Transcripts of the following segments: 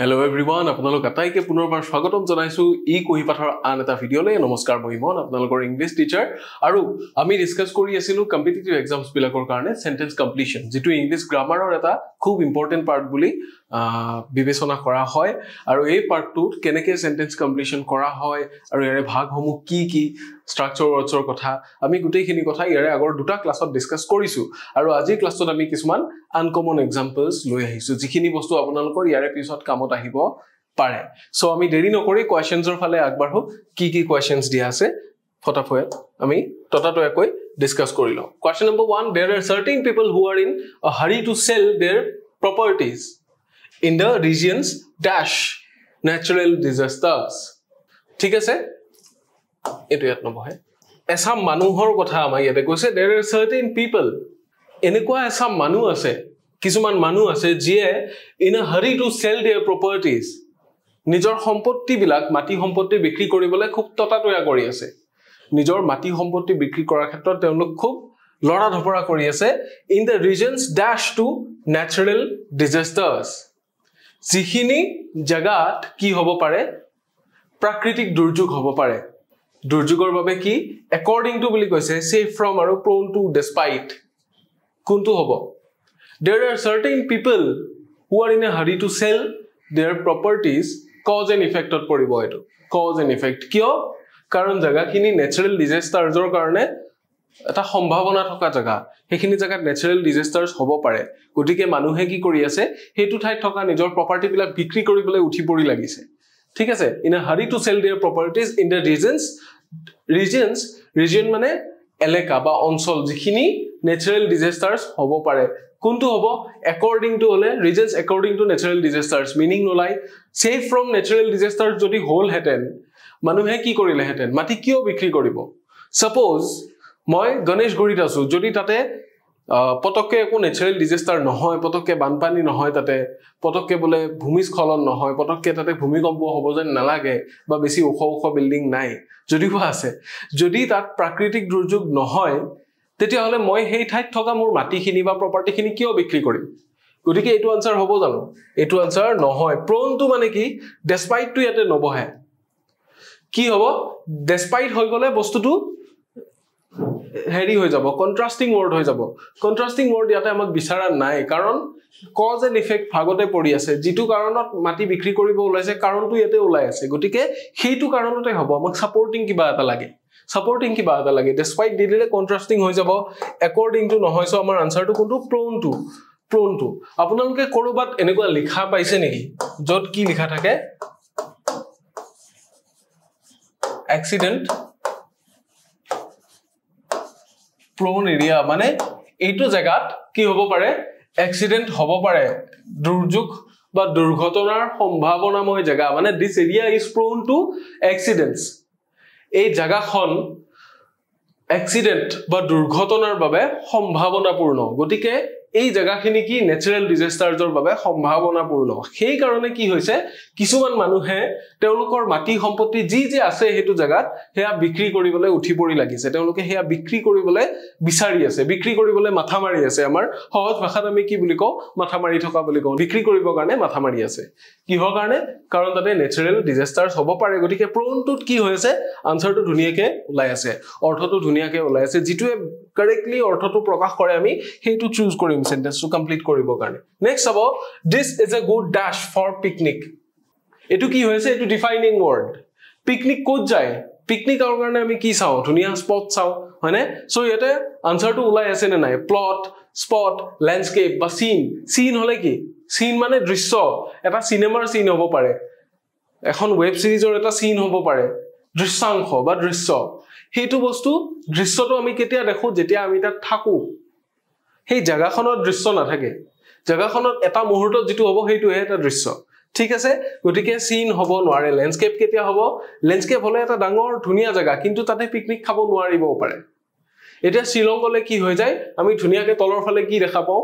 Hello everyone, আপোনালোক আটাইকে পুনৰবাৰ স্বাগতম জনাইছো ই কহিপাঠৰ আন এটা ভিডিঅলে। নমস্কাৰ মই মন, আপোনালোকৰ ইংলিছ টিচাৰ আৰু আমি ডিসকাস কৰি আছিলো কম্পিটিটিভ এক্সামছ বিলাকৰ কাৰণে সেন্টেন্স কমপ্লিশন, যেটো ইংলিছ গ্ৰামাৰৰ এটা খুব ইম্পৰ্টেন্ট পাৰ্ট বুলি বিবেচনা কৰা হয়। আৰু এই পাৰ্টটোত কেনেকৈ সেন্টেন্স কমপ্লিশন কৰা হয় আৰু ইয়াৰে ভাগসমূহ কি কি স্ট্ৰাকচাৰ ওয়াৰ্ডছৰ কথা আমি গুটেইখিনি কথা ইয়াৰে আগৰ দুটা ক্লাছত ডিসকাস কৰিছো। আৰু আজি ক্লাছত আমি কিছুমান আনকমন এক্সাম্পলস লৈ আহিছো, যিখিনি বস্তু আপোনালোকৰ ইয়াৰে পিছত কামত আহিব পাৰে। সো আমি দেৰি নকৰি কোৱেশ্চনছৰ ফালে আগবাঢ়ো। কি কি কোৱেশ্চনছ দিয়া আছে ফটাফট আমি ততাতয়াকৈ ডিসকাস কৰি লওঁ। Question number 1, there are certain people who are in a hurry to sell their properties in the regions dash natural disasters. ঠিক আছে, এটো ইয়াত নবহে। এসাম মানুহৰ কথা আমাৰ ইয়াতে কৈছে, there are certain people, এনেকুৱা এসাম মানুহ আছে, কিছুমান মানুহ আছে যিয়ে in a hurry to sell their properties, নিজৰ সম্পত্তি বিলাক মাটি সম্পত্তি বিক্ৰী কৰিবলৈ খুব ততাতয়া কৰি আছে। নিজৰ মাটি সম্পত্তি বিক্ৰী কৰাৰ ক্ষেত্ৰত তেওঁলোক খুব লৰা ধপৰা কৰি আছে। in the regions dash to natural disasters, যিখিনি জায়গাত কি হ'ব পাৰে, প্ৰাকৃতিক দুৰ্যোগ হ'ব পাৰে। দুৰ্যোগৰ বাবে কি according to বুলি কৈছে, safe from আৰু prone to despite, কোনটো হ'ব? There are certain people who are in a hurry to sell their properties, cause and effect ত পৰিব এটো, cause and effect। কিয়? কাৰণ জায়গাখিনি natural disasters ৰ কাৰণে এটা সম্ভাৱনা থকা জায়গা, সেইখিনি জায়গাত natural disasters হ'ব পাৰে। গতিকে মানুহে কি কৰি আছে, হেতু ঠাইত থকা নিজৰ প্ৰপাৰ্টি বিলাক বিক্ৰী কৰিবলৈ উঠি পৰি লাগিছে। ঠিক আছে, in a hurry to sell their properties in the region মানে এলেকা বা অঞ্চল যিখিনি natural disasters হ'ব পাৰে। কোনটো হ'ব? according to হলে regions according to natural disasters, meaning নলাই safe from natural disasters যদি হল হেতেন মানুহে কি কৰিলে হেতেন, মাটি কিয় বিক্ৰী কৰিব? suppose মই গণেশগুৰিত আছো, যদি তাতে পতককে একো natural disaster নহয়, পতককে বানপানী নহয়, তাতে পতককে বলে ভূমিস্খলন নহয়, পতককে তাতে ভূমিকম্প হ'ব যেন নালাগে, বা বেছি ওখ ওখ বিল্ডিং নাই, যদিও আছে, যদি তাত প্ৰাকৃতিক দুৰ্যোগ নহয়, তেতিয়া হলে মই সেই ঠাইত থকা মোৰ মাটিখিনি বা প্ৰপাৰ্টিখিনি কিয় বিক্ৰী কৰিম? গতিকে এইটো আনসাৰ হ'ব জানো? এইটো আনসাৰ নহয়। prone to মানে কি, despite to ইয়াতে নবহে। কি হ'ব? despite হৈ গলে বস্তুটো হেৰি হৈ যাব, কন্ট্ৰাস্টিং ওয়াৰ্ড হৈ যাব। কন্ট্ৰাস্টিং ওয়াৰ্ড ইয়াতে আমাক বিচাৰা নাই, কাৰণ কজ এণ্ড ইফেক্ট ভাগতে পৰি আছে। যিটো কাৰণত মাটি বিক্ৰী কৰিব ওলাইছে কাৰণটো ইয়াতে ওলাই আছে, গতিকে সেইটো কাৰণতে হ'ব। আমাক সাপোৰ্টিং কিবা এটা লাগে, সাপোৰ্টিং কিবা এটা লাগে। ডেসপাইট দি দিলে কন্ট্ৰাস্টিং হৈ যাব, একৰ্ডিং টু নহয়। সো আমাৰ আনসাৰটো কোনটো? prone to। আপোনালোকে কৰবাত এনেকুৱা লিখা পাইছে নেকি যত কি লিখা থাকে, accident prone area, মানে এইটো জায়গাত কি হ'ব পাৰে, এক্সিডেন্ট হ'ব পাৰে, দুৰ্যোগ বা দুৰ্ঘটনাৰ সম্ভাৱনাময় জায়গা, মানে this area is prone to accidents। এই জায়গাখন এক্সিডেন্ট বা দুৰ্ঘটনাৰ বাবে সম্ভাৱনাপূৰ্ণ, গতিকে এই জায়গাখিনি কি ন্যাচাৰাল ডিজাস্টাৰছৰ বাবে সম্ভাৱনাপূৰ্ণ। সেই কাৰণে কি হৈছে, কিছুমান মানুহে তেওঁলোকৰ মাটি সম্পত্তি যি যি আছে হেতু জায়গাত হেয়া বিক্ৰী কৰিবলৈ উঠি পৰি লাগিছে। তেওঁলোকে হেয়া বিক্ৰী কৰিবলৈ বিচাৰি আছে, বিক্ৰী কৰিবলৈ মাথা মাৰি আছে। আমাৰ সহজ ভাষাত আমি কি বুলি কওঁ, মাথা মাৰি থকা বুলি কওঁ। বিক্ৰী কৰিবৰ কাৰণে মাথা মাৰি আছে। কিহৰ কাৰণে? কাৰণ তাতে ন্যাচাৰাল ডিজাস্টাৰছ হ'ব পাৰে। গতিকে prone to কি হৈছে, আনসাৰটো ধুনিয়াকে ওলাই আছে, অৰ্থটো ধুনিয়াকে ওলাই আছে। যিটোৱে কাৰেক্টলি অৰ্থটো প্ৰকাশ কৰে আমি সেইটো চুজ কৰিম সেন্টেন্সটো কমপ্লিট কৰিবৰ কাৰণে। নেক্সট হ'ব, this is a good dash for picnic। এটো কি হৈছে, এটো ডিফাইনিং ওয়ার্ড। পিকনিক ক'ত যায়? পিকনিকৰ কাৰণে আমি কি চাও, ধুনিয়া স্পট চাও, হয়নে? সো ইয়াতে আনসাৰটো ওলাই আছে নে নাই? প্লট, স্পট, ল্যান্ডস্কেপ বা সিন। সিন হলে কি? সিন মানে দৃশ্য, এটা সিনেমাৰ সিন হ'ব পাৰে, এখন ওয়েব সিৰিজৰ এটা সিন হ'ব পাৰে, দৃশ্যাংশ বা দৃশ্য। সেইটো বস্তু দৃশ্যটো আমি কেতিয়া দেখো, যেতিয়া আমি তাত থাকো। সেই জায়গাখনৰ দৃশ্য নাথাকে, জায়গাখনত এটা মুহূৰ্তত যেটো হ'ব সেইটোহে এটা দৃশ্য। ঠিক আছে, গতিকে সিন হ'ব নোৱাৰে। ল্যান্ডস্কেপ কেতিয়া হ'ব? ল্যান্ডস্কেপ হলে এটা ডাঙৰ ধুনিয়া জায়গা, কিন্তু তাতে পিকনিক খাব নোৱাৰিবও পাৰে। এতিয়া শ্ৰীলংকালৈ কি হৈ যায়, আমি ধুনিয়াকে তলৰ ফালে কি দেখা পাওঁ,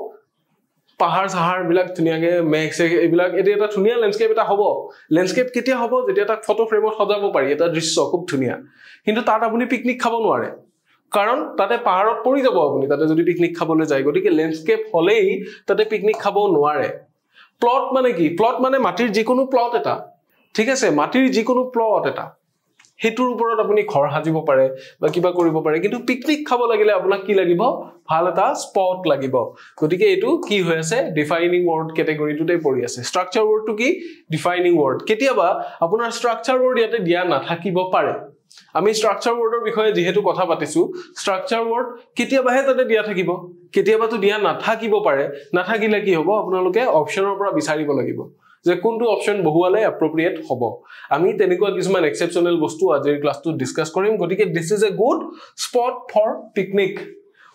পাহাৰ সাহাৰ বিলাক ধুনিয়াকে মেঘ চেঘ এইবিলাক, এতিয়া এটা ধুনিয়া ল্যান্ডস্কেপ এটা হ'ব। ল্যান্ডস্কেপ কেতিয়া হ'ব? যেতিয়া তাক ফটো ফ্ৰেমত সজাব পাৰি, এটা দৃশ্য খুব ধুনিয়া। কিন্তু তাত আপুনি পিকনিক খাব নোৱাৰে, কাৰণ তাতে পাহাৰত পৰি যাব আপুনি তাতে যদি পিকনিক খাবলৈ যায়। গতিকে ল্যান্ডস্কেপ হলেই তাতে পিকনিক খাব নোৱাৰে। প্লট মানে কি প্লট মানে মাটিৰ যিকোনো প্লট এটা ঠিক আছে মাটিৰ যিকোনো প্লট এটা হেতুৰ ওপৰত আপুনি ঘৰ হাজিব পাৰে বা কিবা কৰিব পাৰে কিন্তু পিকনিক খাব লাগিলে আপোনাক কি লাগিব ভাল এটা স্পট লাগিব গতিকে এটো কি হৈ আছে ডিফাইনিং ওয়ার্ড ক্যাটেগরিটোতে পৰি আছে স্ট্ৰাকচাৰ ওয়াৰ্ডটো কি ডিফাইনিং ওয়াৰ্ড কেতিয়াবা আপোনাৰ স্ট্ৰাকচাৰ ওয়াৰ্ড ইয়াতে দিয়া নাথাকিব পাৰে আমি স্ট্ৰাকচাৰ ওয়াৰ্ডৰ বিষয়ে যেহেতু কথা পাতিছো স্ট্ৰাকচাৰ ওয়াৰ্ড কেতিয়াবাহে তাতে দিয়া থাকিব কেতিয়াবাটো দিয়া নাথাকিব পাৰে নাথাকিলে কি হ'ব আপোনালোকে অপচনৰ পৰা বিচাৰিব লাগিব যে কোনটো অপচন বহুৱালে এপ্ৰোপ্ৰিয়েট হ'ব আমি তেনেকুৱা কিছুমান এক্সেপচনেল বস্তু আজিৰ ক্লাছটো ডিসকাস কৰিম গতিকে this is a good spot for picnic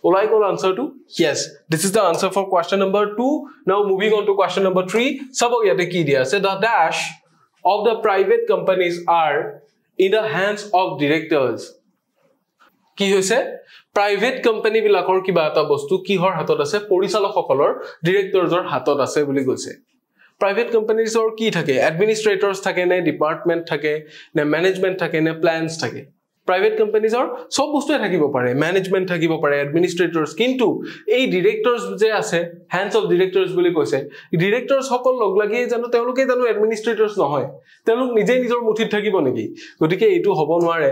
ওলাই গ'ল আনসাৰটো yes this is the answer for question number 2 now moving on to question number 3 সব ইয়াতে কি দিয়া আছে the dash of the private companies are in the hands of directors কি হৈছে private company বিলাকৰ কিবা এটা বস্তু কিহৰ হাতত আছে পৰিচালকসকলৰ ডিৰেক্টৰজৰ হাতত আছে বুলি কৈছে Private companies or কি থাকে administrators থাকে নে department থাকে নে management থাকে নে plans থাকে private companies or সব বস্তুৱে থাকিব পাৰে management থাকিব পাৰে administrators কিন্তু এই directors যে আছে hands of directors বুলি কৈছে directors সকল লগ লাগি জানো তেওঁলোকে জানো administrators নহয় তেওঁলোক নিজে নিজৰ মুঠিত থাকিব নেকি গতিকে এটো হ'ব নোৱাৰে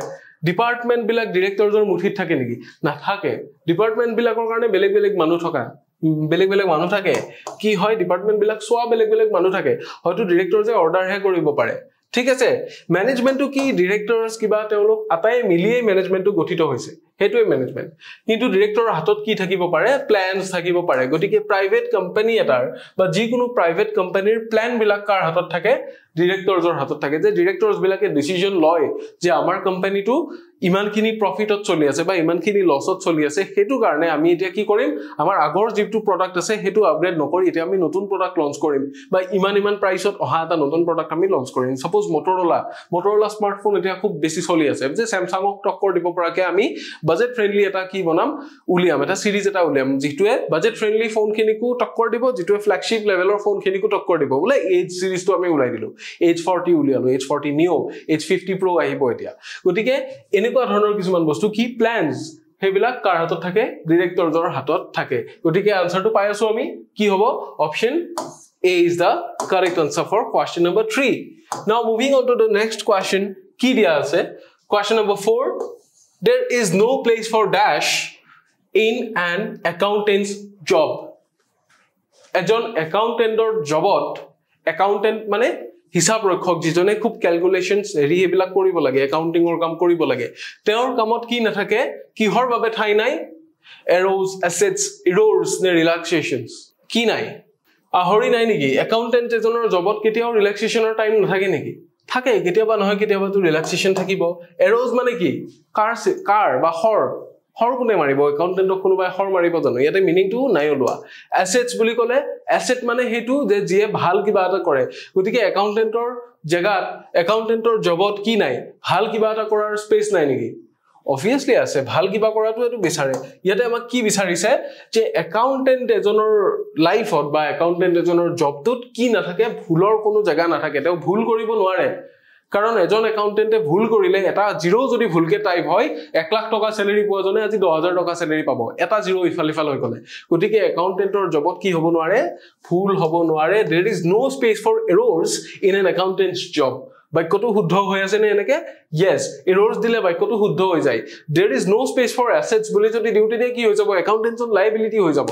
ডিপাৰ্টমেন্ট বিলাক ডিৰেক্টৰজৰ মুঠিত থাকে নেকি নাথাকে ডিপাৰ্টমেন্ট বিলাকৰ কাৰণে বেলেগ বেলেগ মানুহ থকা বেলেগ বেলেগ মানুহ থাকে কি হয় ডিপাৰ্টমেন্ট বিলাক সোৱা বেলেগ বেলেগ মানুহ থাকে হয়তো ডিৰেক্টৰ যে অৰ্ডাৰ হে কৰিব পাৰে ঠিক আছে ম্যানেজমেন্টটো কি ডিৰেক্টৰস কিবা তেওঁলোক আটাই মিলিয়ে ম্যানেজমেন্টটো গঠিত হৈছে হেতুৱে ম্যানেজমেন্ট কিন্তু ডিৰেক্টৰৰ হাতত কি থাকিব পাৰে প্ল্যানস থাকিব পাৰে গতিকে প্ৰাইভেট কোম্পানী এটাৰ বা যিকোনো প্ৰাইভেট কোম্পানীৰ প্ল্যান বিলাক কাৰ হাতত থাকে ডিৰেক্টৰজৰ হাতত থাকে যে ডিৰেক্টৰস বিলাকে ডিসিশন লয় যে আমাৰ কোম্পানীটো ইমানখিনি প্ৰফিটত চলি আছে বা ইমানখিনি লছত চলি আছে হেতু কাৰণে আমি এতিয়া কি কৰিম আমাৰ আগৰ যিটো প্ৰডাক্ট আছে হেতু আপগ্ৰেড নকৰি এতিয়া আমি নতুন প্ৰডাক্ট লঞ্চ কৰিম বা ইমান প্ৰাইসত অহা এটা নতুন প্ৰডাক্ট আমি লঞ্চ কৰিম সাপোজ মটৰলা স্মাৰ্টফোন এতিয়া খুব বেছি চলি আছে যে স্যামসাংক টক্কৰ দিব পৰাকে আমি বাজেট ফ্ৰেন্ডলি এটা কি বনাম উলিয়াম এটা সিৰিজ এটা উলিয়াম যিটোৱে বাজেট ফ্ৰেন্ডলি ফোন খিনিকো টক্কৰ দিব যিটোৱে ফ্ল্যাগশিপ লেভেলৰ ফোন খিনিকো টক্কৰ দিব বলে এজ সিৰিজটো আমি উলাই দিলো H40 উলিয়ালো H40 Neo H50 Pro আহিব এতিয়া গতিকে এনেকুৱা ধৰণৰ কিছুমান বস্তু কি প্ল্যানস হেবিলাক কাৰ হাতত থাকে ডিৰেক্টৰজৰ হাতত থাকে গতিকে আনসাৰটো পাই আছো আমি কি হ'ব option A is the correct answer for question number 3 now moving on to the next question কি দিয়া আছে question number 4 there is no place for dash in an accountant's job এজন একাউন্টেন্টৰ জবত একাউন্টেন্ট মানে হিসাব ৰক্ষক যিজনে খুব ক্যালকুলেশনস হেবিলাক কৰিব লাগে একাউন্টিংৰ কাম কৰিব লাগে তেওঁৰ কামত কি নাথাকে কিহৰ বাবে ঠাই নাই এৰোজ এসেটস এৰৰ্স নে ৰিল্যাক্সেশনস কি নাই আহৰি নাই নেকি একাউন্টেন্ট এজনৰ জবত কেতিয়াও ৰিল্যাক্সেশনৰ টাইম নাথাকে নেকি থাকে কেতিয়াবা নহয় কেতিয়াবা তো ৰিল্যাক্সেশন থাকিব এৰোজ মানে কি কাৰ বা হৰ কোনে মাৰিব একাউন্টেন্টক কোনোবাই হৰ মাৰিব জানো ইয়াতে মিনিংটো নাই ওলোৱা এসেটস বুলি ক'লে এসেট মানে হেতু যে যিয়ে ভাল কিবা এটা কৰে গতিকে একাউন্টেন্টৰ জায়গাত একাউন্টেন্টৰ জবত কি নাই ভাল কিবা এটা কৰাৰ স্পেচ নাই নেকি obviously আছে ভাল কিবা কৰাটো এটো বিচাৰে ইয়াতে আমাক কি বিচাৰিছে যে একাউন্টেন্ট এজনৰ লাইফত বা একাউন্টেন্ট এজনৰ জবটোত কি নাথাকে ভুলৰ কোনো জায়গা নাথাকে তেও ভুল কৰিব নোৱাৰে কাৰণ এজন একাউন্টেন্টে ভুল কৰিলে এটা জিৰো যদি ভুলকে টাইপ হয় 1 লাখ টকা স্যালাৰি পোৱাজনে আজি 10000 টকা স্যালাৰি পাব এটা জিৰো ইফাল হৈ গলে গতিকে একাউন্টেন্টৰ জবত কি হ'ব নোৱাৰে ভুল হ'ব নোৱাৰে there is no space for errors in an accountant's job বাক্যটো শুদ্ধ হৈ আছে নে এনেকে yes errors দিলে বাক্যটো শুদ্ধ হৈ যায় there is no space for assets বুলি যদি ডিউটি দিয়ে কি হৈ যাব একাউন্টেন্টৰ লায়াবিলিটি হৈ যাব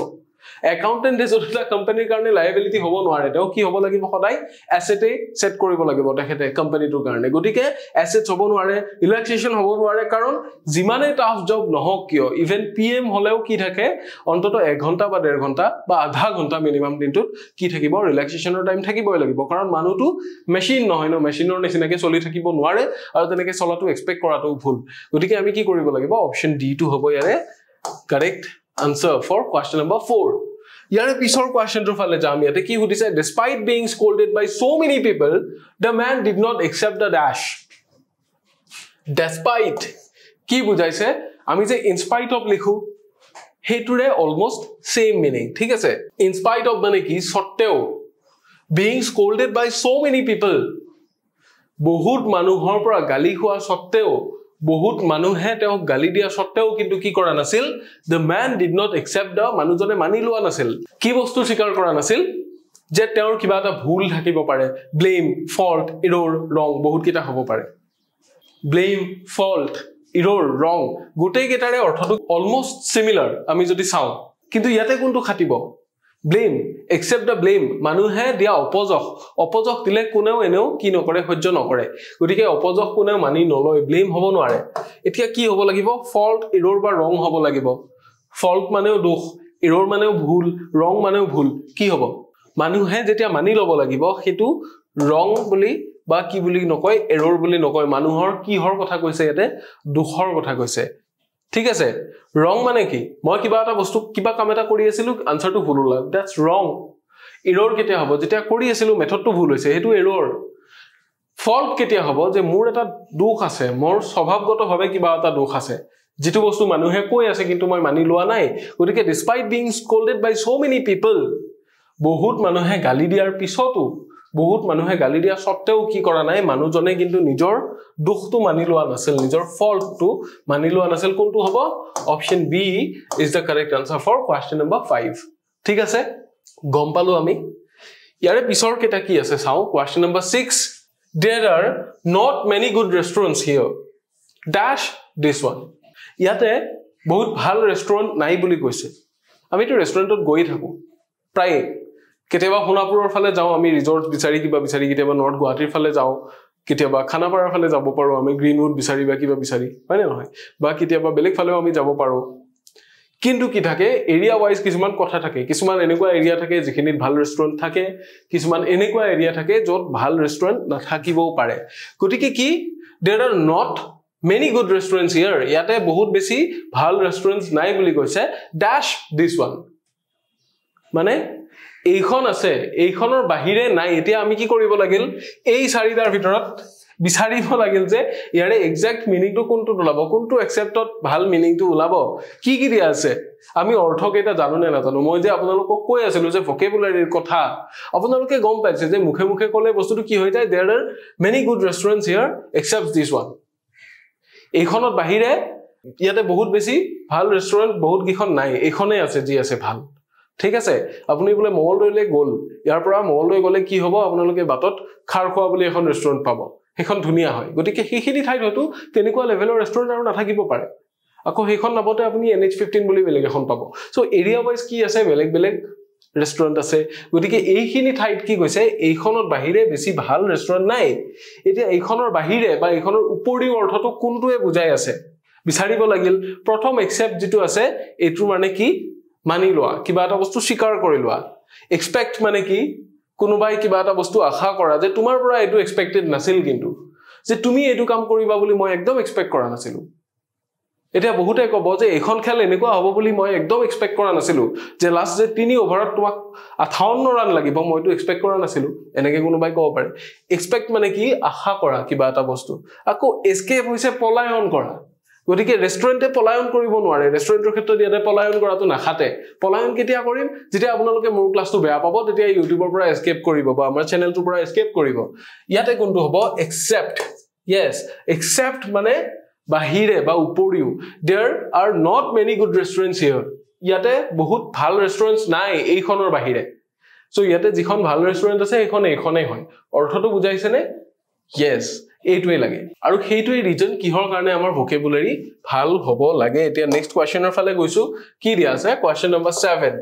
একাউন্টেন্ট এজটা কোম্পানীৰ কাৰণে লায়াবিলিটি হ'ব নোৱাৰে তেও কি হ'ব লাগিব সদায় এসেটে সেট কৰিব লাগিব তেখেতে কোম্পানীটোৰ কাৰণে গতিকে এসেটস হ'ব নোৱাৰে ৰিল্যাক্সেশন হ'ব নোৱাৰে কাৰণ যিমানে টাফ জব নহওক কিয় ইভেন পিএম হলেও কি থাকে অন্তত 1 ঘন্টা বা 1.5 ঘন্টা বা আধা ঘন্টা মিনিমাম দিনটোত কি থাকিব ৰিল্যাক্সেশনৰ টাইম থাকিবই লাগিব কাৰণ মানুহটো মেশিন নহয় ন মেশিনৰ নিচিনাকে চলি থাকিব নোৱাৰে আৰু তেনেকে চলাটো এক্সপেক্ট কৰাটো ভুল গতিকে আমি কি কৰিব লাগিব অপচন ডি টু হ'ব ইয়াৰে correct answer for question number 4 yare pisor question ro phale jam yate ki hudise despite being scolded by so many people the man did not accept the dash despite ki bujaise ami je in spite of likhu heture almost same meaning thik ase in spite of mane ki sotteo being scolded by so many people bahut manuhor pora gali khua sotteo বহুত মানুহে তেও গালি দিয়া সত্ত্বেও কিন্তু কি কৰা নাছিল the man did not accept the মানুজনে মানি লোৱা নাছিল কি বস্তু স্বীকাৰ কৰা নাছিল যে তেওঁৰ কিবা এটা ভুল থাকিব পাৰে ব্লেম ফল্ট এৰৰ ৰং বহুত কেইটা হ'ব পাৰে ব্লেম ফল্ট এৰৰ ৰং গোটেই কেইটাৰে অৰ্থটো অলমোস্ট সিমিলাৰ আমি যদি চাওঁ কিন্তু ইয়াতে কোনটো খাটিব ব্লেম এক্সেপ্ট দ্য ব্লেম মানুহে দিয়া অপজক দিলে কোনেও এনেও কি নকৰে সহ্য নকৰে গতিকে অপজক কোনেও মানি নলয় ব্লেম হ'ব নোৱাৰে এতিয়া কি হ'ব লাগিব ফল্ট এৰৰ বা ৰং হ'ব লাগিব ফল্ট মানেও দোষ এৰৰ মানেও ভুল ৰং মানেও ভুল কি হ'ব মানুহে যেতিয়া মানি ল'ব লাগিব হেতু ৰং বুলি বা কি বুলি নকয় এৰৰ বুলি নকয় মানুহৰ কিহৰ কথা কৈছে ইয়াতে দুখৰ কথা কৈছে ঠিক আছে ৰং মানে কি মই কিবা এটা বস্তু কিবা কাম এটা কৰি আছিলো আনসাৰটো ভুল হ'ল দ্যাটস ৰং এৰৰ কেতিয়া হ'ব যেতিয়া কৰি আছিলো মেথডটো ভুল হৈছে হেতু এৰৰ ফল্ট কেতিয়া হ'ব যে মোৰ এটা দুখ আছে মোৰ স্বভাৱগতভাৱে কিবা এটা দুখ আছে যেটো বস্তু মানুহে কৈ আছে কিন্তু মই মানি লোৱা নাই গতিকে ডিসপাইট বিং স্কল্ডেড বাই সো মেনি পিপল বহুত মানুহে গালি দিয়াৰ পিছতো বহুত মানুহে গালি দিয়া সত্ত্বেও কি কৰা নাই মানুহজনে কিন্তু নিজৰ দুখটো মানি লোৱা নাছিল নিজৰ ফল্টটো মানি লোৱা নাছিল কোনটো হ'ব option B is the correct answer for question number 5 ঠিক আছে গম পালো আমি ইয়াৰে পিছৰ কেটা কি আছে চাও question number 6 there are not many good restaurants here dash this one ইয়াতে বহুত ভাল ৰেষ্টুৰেন্ট নাই বুলি কৈছে আমিটো ৰেষ্টুৰেন্টত গৈ থাকো প্ৰায় কেতিয়াবা সোনাপুৰৰ ফালে যাও আমি ৰিজৰ্ট বিচাৰি কিবা বিচাৰি কেতিয়াবা নৰ্থ গুৱাহাটীৰ ফালে যাও কেতিয়াবা খানাপাৰাৰ ফালে যাব পাৰো আমি গ্ৰীনউড বিচাৰি বা কিবা বিচাৰি হয় না নহয় বা কেতিয়াবা বেলেগ ফালেও আমি যাব পাৰো কিন্তু কি থাকে এৰিয়া ওয়াইজ কিছুমান কথা থাকে কিছুমান এনেকুৱা এৰিয়া থাকে যিখিনিত ভাল ৰেষ্টুৰেন্ট থাকে কিছুমান এনেকুৱা এৰিয়া থাকে য'ত ভাল ৰেষ্টুৰেন্ট নাথাকিবও পাৰে গতিকে কি there are not many good restaurants here ইয়াতে বহুত বেছি ভাল ৰেষ্টুৰেন্টস নাই বুলি কৈছে dash this one মানে এইখন আছে এইখনৰ বাহিৰে নাই এতিয়া আমি কি কৰিব লাগিল এই চাৰিটাৰ ভিতৰত বিচাৰিব লাগিল যে ইয়াৰে এক্সাক্ট মিনিংটো কোনটো ওলাব কোনটো একসেপ্টত ভাল মিনিংটো ওলাব কি কি দিয়া আছে আমি অৰ্থ কেইটা জানো নে নাজানো মই যে আপোনালোকক কৈ আছিলো যে ভোকেবুলাৰীৰ কথা আপোনালোকে গম পাইছে যে মুখে মুখে ক'লে বস্তুটো কি হৈ যায় there are many good restaurants here except this one এইখনত বাহিৰে ইয়াতে বহুত বেছি ভাল ৰেষ্টুৰেন্ট বহুত কিখন নাই এইখনে আছে যি আছে ভাল ঠিক আছে আপুনি বলে মহলদৈলে গল ইয়াৰ পৰা মহলদৈ গলে কি হ'ব আপোনালোকে বাটত খাৰ খোৱা বুলি এখন ৰেষ্টুৰেন্ট পাব হেখন ধুনিয়া হয় গতিকে হেখিনি ঠাইত হয়তো তেনেকুৱা লেভেলৰ ৰেষ্টুৰেন্ট আৰু নাথাকিব পাৰে আকৌ হেখন নাপতে আপুনি NH15 বুলি বেলেগ এখন পাব সো এৰিয়া ওয়াইজ কি আছে বেলেগ বেলেগ ৰেষ্টুৰেন্ট আছে গতিকে এইখিনি ঠাইত কি কৈছে এইখনৰ বাহিৰে বেছি ভাল ৰেষ্টুৰেন্ট নাই এতিয়া এইখনৰ বাহিৰে বা এইখনৰ উপৰি অৰ্থটো কোনটোৱে বুজাই আছে বিচাৰিব লাগিল প্ৰথম একসেপ্ট যেটো আছে এটো মানে কি মানি লোৱা কিবা এটা বস্তু স্বীকাৰ কৰি লোৱা এক্সপেক্ট মানে কি কোনোবাই কিবা এটা বস্তু আশা কৰা যে তোমাৰ পৰা এটো এক্সপেক্টেড নাছিল কিন্তু যে তুমি এটো কাম কৰিবা বুলি মই একদম এক্সপেক্ট কৰা নাছিলো এটা বহুতে কব যে এখন খেল এনেকুৱা হ'ব বুলি মই একদম এক্সপেক্ট কৰা নাছিলো যে লাষ্ট যে 3 ওভাৰত তোমাক 58 ৰান লাগিব মইটো এক্সপেক্ট কৰা নাছিলো এনেকে কোনোবাই ক'ব পাৰে এক্সপেক্ট মানে কি আশা কৰা কিবা এটা বস্তু আকৌ এস্কেপ হৈছে পলায়ন কৰা গতিকে ৰেষ্টুৰেন্টে পলায়ন কৰিব নোৱাৰে ৰেষ্টুৰেন্টৰ ক্ষেত্ৰত ইয়াতে পলায়ন কৰাটো নাখাতে পলায়ন কেতিয়া কৰিম যেতিয়া আপোনালোকে মোৰ ক্লাছটো বেয়া পাব তেতিয়া ইউটিউবৰ পৰা এস্কেপ কৰিব বা আমাৰ চেনেলটোৰ পৰা এস্কেপ কৰিব ইয়াতে কোনটো হ'ব একসেপ্ট yes except মানে বাহিৰে বা উপৰিও there are not many good restaurants here ইয়াতে বহুত ভাল ৰেষ্টুৰেন্টস নাই এইখনৰ বাহিৰে সো ইয়াতে যিখন ভাল ৰেষ্টুৰেন্ট আছে এইখনেই হয় অৰ্থটো বুজাইছে নে yes এইটোৱে লাগে আৰু সেইটোৱে ৰিজন কিহৰ কাৰণে আমাৰ ভোকেবুলাৰী ভাল হ'ব লাগে এতিয়া নেক্সট কোৱেশ্চনৰ ফালে গৈছো কি দিয়া আছে question number 7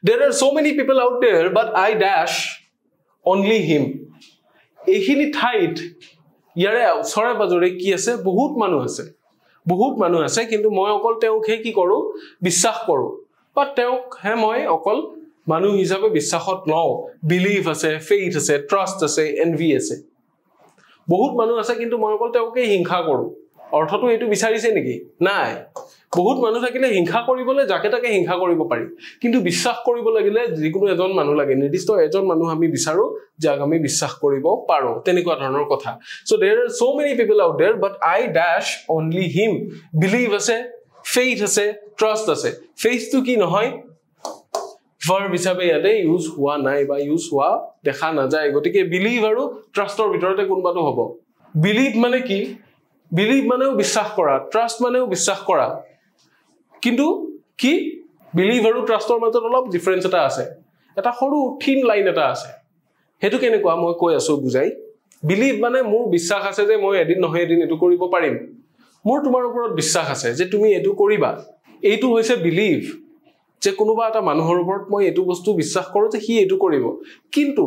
there are so many people out there but I dash only him এইখিনি ঠাইত ইয়াৰে ওচৰে পাজৰে কি আছে বহুত মানুহ আছে কিন্তু মই অকল তেওঁক কি কৰো বিশ্বাস কৰো বা তেওঁক মই অকল মানুহ হিচাপে বিশ্বাসত লও বিলিভ আছে ফেইথ আছে ট্ৰাষ্ট আছে এনভি আছে বহুত মানুহ আছে কিন্তু মই অকল তেওঁকে হিংসা কৰো অৰ্থটো এটো বিচাৰিছে নেকি নাই বহুত মানুহ থাকিলে হিংসা কৰিবলৈ যাকে তাকে হিংসা কৰিব পাৰি কিন্তু বিশ্বাস কৰিব লাগিলে যিকোনো এজন মানুহ লাগে নিৰ্দিষ্ট এজন মানুহ আমি বিচাৰো যাক আমি বিশ্বাস কৰিব পাৰো তেনেকুৱা ধৰণৰ কথা so there are so many people out there but I dash only him believe আছে faith আছে trust আছে faith to কি নহয় verb হিচাপে ইয়াতে ইউজ হোৱা নাই বা ইউজ হোৱা দেখা না যায় গতিকে believe আৰু trustৰ ভিতৰতে কোনবাটো হ'ব believe মানে কি believe মানেও বিশ্বাস কৰা trust মানেও বিশ্বাস কৰা কিন্তু কি believe আৰু trustৰ মাজত অলপ ডিফাৰেন্স এটা আছে এটা সৰু থিন লাইন এটা আছে হেতু কেনেকুৱা মই কৈ আছো বুজাই বিলিভ মানে মোৰ বিশ্বাস আছে যে মই এদিন নহয় এদিন এটো কৰিব পাৰিম মোৰ তোমাৰ ওপৰত বিশ্বাস আছে যে তুমি এটো কৰিবা এইটো হৈছে বিলিভ যে কোনোবা এটা মানুহৰ ওপৰত মই এটো বস্তু বিশ্বাস কৰো যে হি এটো কৰিব কিন্তু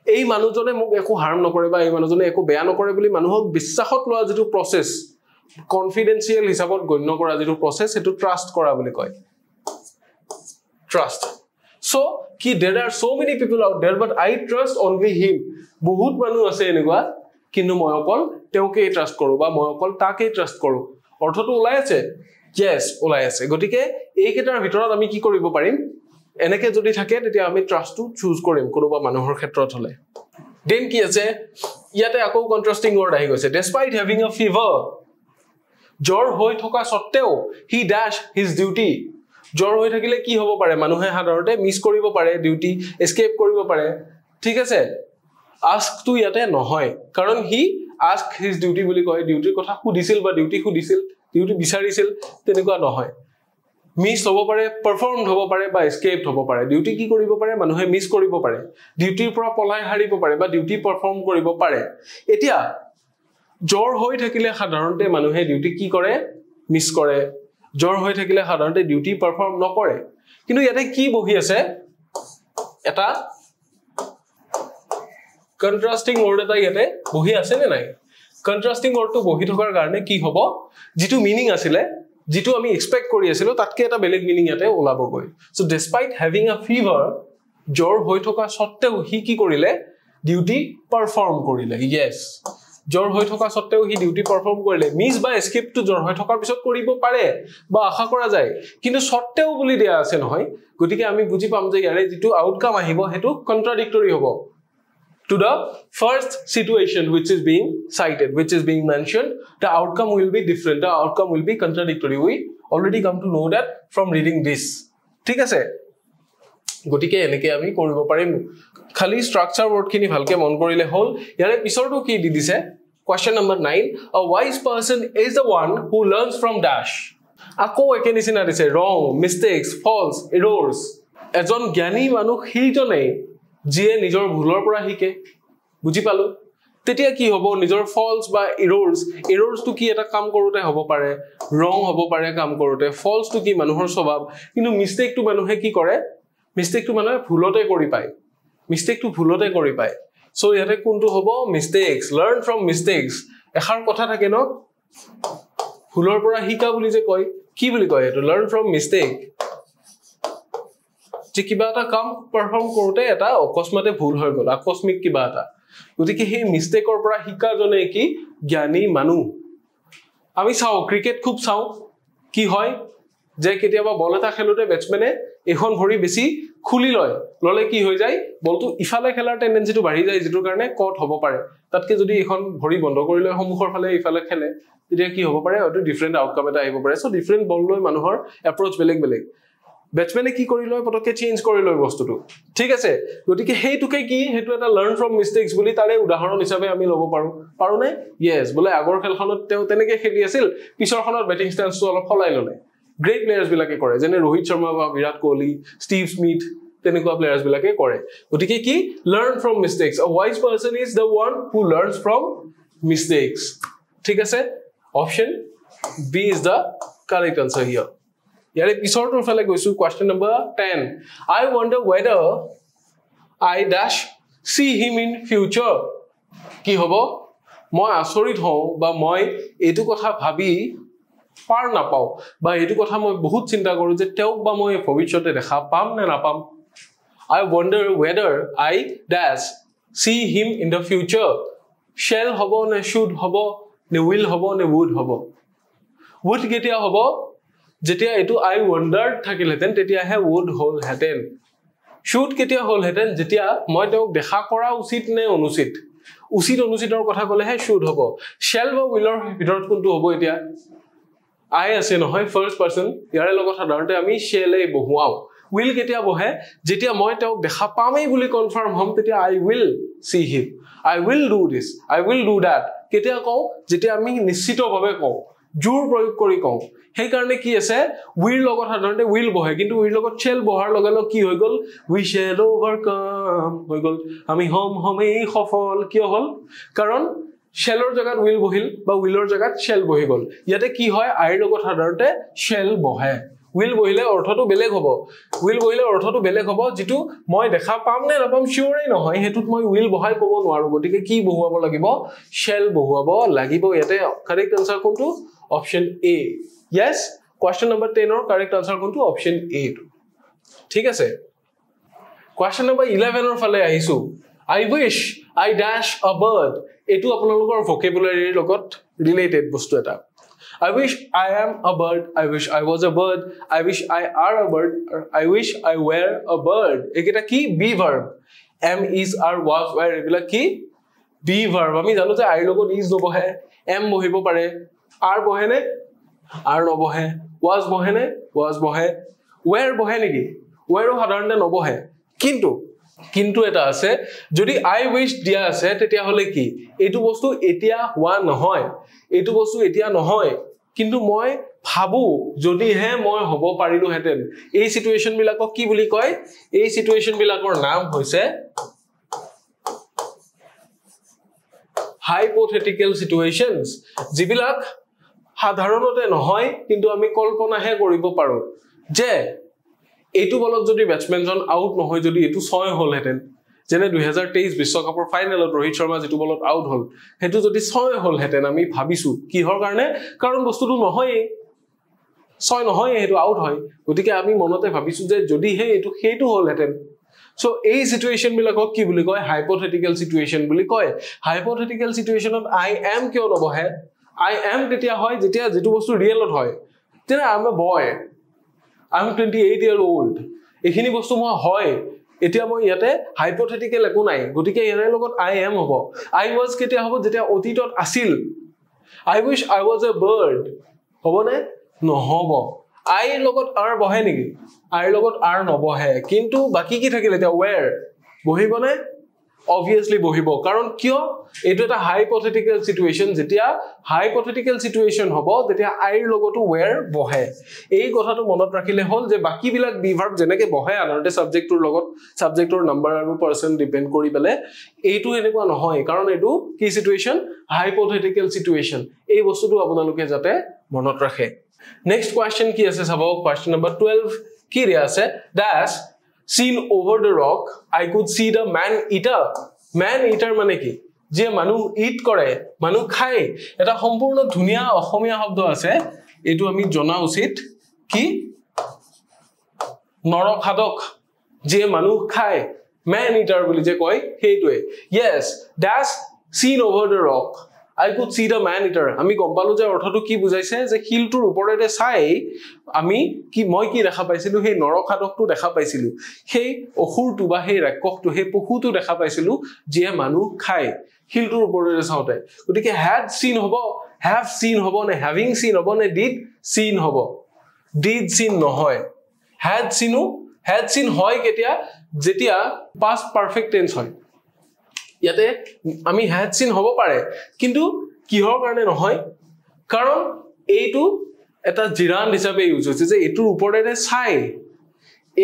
এই মানুহজনে মোক একো হাৰ্ম নকৰে বা এই মানুহজনে একো বেয়া নকৰে বুলি মানুহক বিশ্বাসত লোৱা যেটো প্ৰসেস কনফিডেন্সিয়েল হিচাপত গণ্য কৰা যেটো প্ৰসেস হেতু ট্ৰাষ্ট কৰা বুলি কয় trust so ki there are so many people out there but I trust only him bahut manu ase enegwa kintu moi okol teuke trust koru ba moi okol take trust koru ortho to ulai ache yes ulai ase gotike ei ketar bhitorot ami ki koribo parim eneke jodi thake tetia ami trust to choose korim konoba manuhor khetrot hole then ki ase iate ako contrasting word ahi goise despite having a fever jor hoi thoka sotteo he dash his duty জ্বৰ হৈ থাকিলে কি হ'ব পাৰে মানুহে সাধাৰণতে miss কৰিব পাৰে ডিউটি এস্কেপ কৰিব পাৰে ঠিক আছে আস্ক টু ইয়াতে নহয় কাৰণ হি আস্ক হিজ ডিউটি বুলি কয় ডিউটিৰ কথা সুধিছিল বা ডিউটি বিচাৰিছিল তেনেকুৱা নহয় মিছ হ'ব পাৰে পাৰফৰ্মড হ'ব পাৰে বা এস্কেপড হ'ব পাৰে ডিউটি কি কৰিব পাৰে মানুহে মিছ কৰিব পাৰে ডিউটিৰ পৰা পলাই হাৰিব পাৰে বা ডিউটি পাৰফৰ্ম কৰিব পাৰে এতিয়া জ্বৰ হৈ থাকিলে সাধাৰণতে মানুহে ডিউটি কি কৰে মিছ কৰে জ্বৰ হৈ থাকিলে সাধাৰণতে ডিউটি পাৰফৰ্ম নকৰে কিন্তু ইয়াতে কি বহি আছে এটা কন্ট্ৰাস্টিং ওয়াৰ্ড এটা ইয়াতে বহি আছে নে নাই কন্ট্ৰাস্টিং ওয়াৰ্ডটো বহি থকাৰ কাৰণে কি হ'ব যেটো মিনিং আছিল যেটো আমি এক্সপেক্ট কৰি আছিল তাতকে এটা বেলেগ মিনিং ইয়াতে ওলাব গৈ so despite having a fever জ্বৰ হৈ থকা সত্ত্বেও হি কি কৰিলে ডিউটি পাৰফৰ্ম কৰিলে ইয়েস জ্বৰ হৈ থকা সত্ত্বেও হি ডিউটি পাৰফৰ্ম কৰিলে মিছ বা এস্কেপ টু জ্বৰ হৈ থকাৰ পিছত কৰিব পাৰে বা আশা কৰা যায় কিন্তু সত্ত্বেও বুলি দিয়া আছে নহয় গতিকে আমি বুজি পাম যে ইয়াৰে যেটো আউটকাম আহিব হেতু কন্ট্ৰাডিক্টৰি হ'ব to the first situation which is being cited which is being mentioned the outcome will be different the outcome will be contradictory we already come to know that from reading this ঠিক আছে গটিকে এনেকে আমি কৰিব পাৰিম খালি structure word খিনি ভালকে মন কৰিলে হল ইয়াৰে পিছৰটো কি দি দিছে question number 9 a wise person is the one who learns from dash আকৌ একে নিচিনা দিছে wrong mistakes false errors এজন জ্ঞানী মানুহ হিজনে যিয়ে নিজৰ ভুলৰ পৰা শিকে বুজি পালো তেতিয়া কি হ'ব নিজৰ ফলস বা এৰৰ্স টু কি এটা কাম কৰোতে হ'ব পাৰে ৰং হ'ব পাৰে কাম কৰোতে ফলস টু কি মানুহৰ স্বভাৱ কিন্তু মিস্টেক টু মানুহে কি কৰে মিস্টেক টু মানুহে ভুলতে কৰি পায় সো ইয়াতে কোনটো হ'ব মিস্টেকস লাৰ্ন ফ্ৰম মিস্টেকস এখাৰ কথা থাকে ন ভুলৰ পৰা শিকা বুলি যে কয় কি বুলি কয় এটো লাৰ্ন ফ্ৰম মিস্টেক যে কিবা এটা কাম পাৰফৰ্ম কৰোতে এটা অকস্মাতে ভুল হৈ গল আকস্মিক কিবা এটা গতিকে সেই মিস্টেকৰ পৰা শিকা জনে কি জ্ঞানী মানুহ আমি চাও ক্ৰিকেট খুব চাও কি হয় যে কেতিয়াবা বল এটা খেলোতে ব্যাটসম্যানে এখন ভৰি বেছি খুলি ললে কি হৈ যায় বলটো ইফালে খেলাৰ টেন্ডেন্সিটো বাঢ়ি যায় যেটোৰ কাৰণে কট হ'ব পাৰে তাতকে যদি এখন ভৰি বন্ধ কৰি লৈ সমুখৰ ফালে ইফালে খেলে তেতিয়া কি হ'ব পাৰে অটো ডিফাৰেন্ট আউটকাম এটা আহিব পাৰে সো ডিফাৰেন্ট বল লৈ মানুহৰ এপ্ৰোচ বেলেগ ব্যাটসম্যানে কি কৰি লয় পটকে চেঞ্জ কৰি লয় বস্তুটো ঠিক আছে গতিকে হেইটুকে কি হেতু এটা লাৰ্ন ফ্ৰম মিস্টেকস বুলি তাৰে উদাহৰণ হিচাপে আমি লব পাৰো নে ইয়েস বলে আগৰ খেলখনত তেও তেনেকে খেলি আছিল পিছৰখনত ব্যাটিং ষ্টান্সটো অলপ ফলাই ললে গ্ৰেট প্লেয়াৰ্স বিলাকে কৰে যেনে ৰোহিত শৰ্মা বা বিৰাট কোহলি ষ্টিভ স্মিথ তেনেকুৱা প্লেয়াৰ্স বিলাকে কৰে গতিকে কি learn from mistakes a wise person is the one who learns from mistakes ঠিক আছে option B is the correct answer here ইয়াৰে পিছৰটোৰ ফালে গৈছো question number 10 I wonder whether I dash see him in future কি হ'ব মই আচৰিত হওঁ বা মই এটো কথা ভাবি পাৰ নাপাও বা এটো কথা মই বহুত চিন্তা কৰো যে তেওঁক বা মই ভৱিষ্যতে দেখা পাম নে নাপাম I wonder whether I dash see him in the future shall হ'ব নে should হ'ব নে will হ'ব নে would হ'ব would কেতিয়া হ'ব যেতিয়া এটো I wondered থাকিলেতেন তেতিয়া হে would হল হেতেন should কেতিয়া হল হেতেন যেতিয়া মই তেওঁক দেখা কৰা উচিত নে অনুচিত অনুচিতৰ কথা কলে হে should হ'ব shall বা willৰ ভিতৰত কোনটো হ'ব এতিয়া I আছে নহয় ফাৰ্স্ট পাৰসন ইয়াৰে লগত সাধাৰণতে আমি shall এ বহুৱাও will কেতিয়া বহে যেতিয়া মই তেওঁক দেখা পামেই বুলি কনফাৰ্ম হম তেতিয়া I will see him I will do this I will do that কেতিয়া কও যেতিয়া আমি নিশ্চিতভাৱে কও জোৰ প্ৰয়োগ কৰি কওঁ সেই কাৰণে কি আছে উইৰ লগত সাধাৰণতে উইল বহে কিন্তু উইৰ লগত শেল বহাৰ লগে লগে কি হৈ গল উই শেল ওভাৰকাম হৈ গল আমি হমেই সফল কিয় হল কাৰণ শেলৰ জায়গাত উইল বহিল বা উইলৰ জায়গাত শেল বহি গল ইয়াতে কি হয় আইৰ লগত সাধাৰণতে শেল বহে উইল বহিলে অৰ্থটো বেলেগ হ'ব উইল বহিলে অৰ্থটো বেলেগ হ'ব যেটো মই দেখা পাম নে নাপাম শিওৰেই নহয় হেতুত মই উইল বহাই ক'ব নোৱাৰো গতিকে কি বহুৱাব লাগিব শেল বহুৱাব লাগিব ইয়াতে কাৰেক্ট আনসাৰ কোনটো option A yes question number 10 or correct answer কোনটো অপচন এ ঠিক আছে question number 11 or ফালে আহিছো I wish I dash a bird এটো আপোনালোকৰ vocabulary লগত related বস্তু এটা I wish I am a bird I wish I was a bird I wish I are a bird I wish I were a bird একেটা কি be verb am is are was were এগুলা কি be verb আমি জানো যে আইৰ লগত is নবহে am বহিব পাৰে are বহে নে are নবহে was বহে নে was বহে were বহে নেকি were সাধাৰণতে নবহে কিন্তু এটা আছে যদি I wish দিয়া আছে তেতিয়া হলে কি এটো বস্তু এতিয়া হোৱা নহয় এটো বস্তু এতিয়া নহয় কিন্তু মই ভাবু যদি হে মই হ'ব পাৰিলো হেতেন এই সিচুৱেচন বিলাকক কি বুলি কয় এই সিচুৱেচন বিলাকৰ নাম হৈছে hypothetical situations যিবিলাক সাধাৰণতে নহয় কিন্তু আমি কল্পনাহে কৰিব পাৰো যে এইটো বলত যদি ব্যাটসম্যানজন আউট নহয় যদি এটো 6 হল হেতেন যেনে 2023 বিশ্বকাপৰ ফাইনেলত ৰোহিত শৰ্মা যেটো বলত আউট হল হেতু যদি 6 হল হেতেন আমি ভাবিছো কিহৰ কাৰণে কাৰণ বস্তুটো নহয় 6 নহয় হেতু আউট হয় গতিকে আমি মনতে ভাবিছো যে যদি হে এটো হেতু হল হেতেন সো এই সিচুৱেচন বিলাকক কি বুলি কয় hypothetical situation বুলি কয় hypothetical situationত I am কিয় নবহে I am তেতিয়া হয় যেতিয়া যেটো বস্তু ৰিয়েলত হয় তেনে I am a boy I am 28 year old এখিনি বস্তু মই হয় এতিয়া মই ইয়াতে hypothetical একো নাই গতিকে ইয়াৰ লগত I am হ'ব I was কেতিয়া হ'ব যেতিয়া অতীতত আছিল I wish I was a bird হ'ব নে নহব I লগত are বহে নেকি I লগত are নবহে কিন্তু বাকি কি থাকিলে এতিয়া where বহিব নে obviously বহিব কাৰণ কিয় এটো এটা hypothetical situation যেতিয়া hypothetical situation হ'ব তেতিয়া I লগতো where বহে এই কথাটো মনত ৰাখিলে হল যে বাকি বিলাক be verb যেনেকে বহে আনৰতে সাবজেক্টৰ লগত সাবজেক্টৰ নাম্বাৰ আৰু পাৰসন ডিপেন্ড কৰি পেলে এইটো এনেকুৱা নহয় কাৰণ এটো কি situation hypothetical situation এই বস্তুটো আপোনালোকে যাতে মনত ৰাখে next question কি আছে চাব question number 12 কি ৰে আছে dash seen over the rock I could see the man eater মানে কি যে মানুহ ইট কৰে মানুহ খায় এটা সম্পূৰ্ণ ধুনিয়া অসমীয়া শব্দ আছে এটো আমি জনা উচিত কি নৰখাদক যে মানুহ খায় man eater বুলি যে কয় হেইটোৱে yes dash seen over the rock I could see the man eater আমি গম পালো যে অৰ্থটো কি বুজাইছে যে হিলটোৰ ওপৰতে চাই আমি কি মই কি দেখা পাইছিলো সেই নৰখাদকটো দেখা পাইছিলো সেই অখুৰটো বা সেই ৰাক্ষসটো সেই পশুটো দেখা পাইছিলো যে মানুহ খায় হিলটোৰ ওপৰতে চাওতে গতিকে had seen হ'ব have seen হ'ব নে having seen হ'ব নে did seen হ'ব did seen নহয় had seen হয় কেতিয়া যেতিয়া past perfect tense হয় ইয়াতে আমি had seen হ'ব পাৰে কিন্তু কিহৰ কাৰণে নহয় কাৰণ এইটো এটা জিৰান হিচাপে ইউজ হৈছে যে এটোৰ ওপৰতে চাই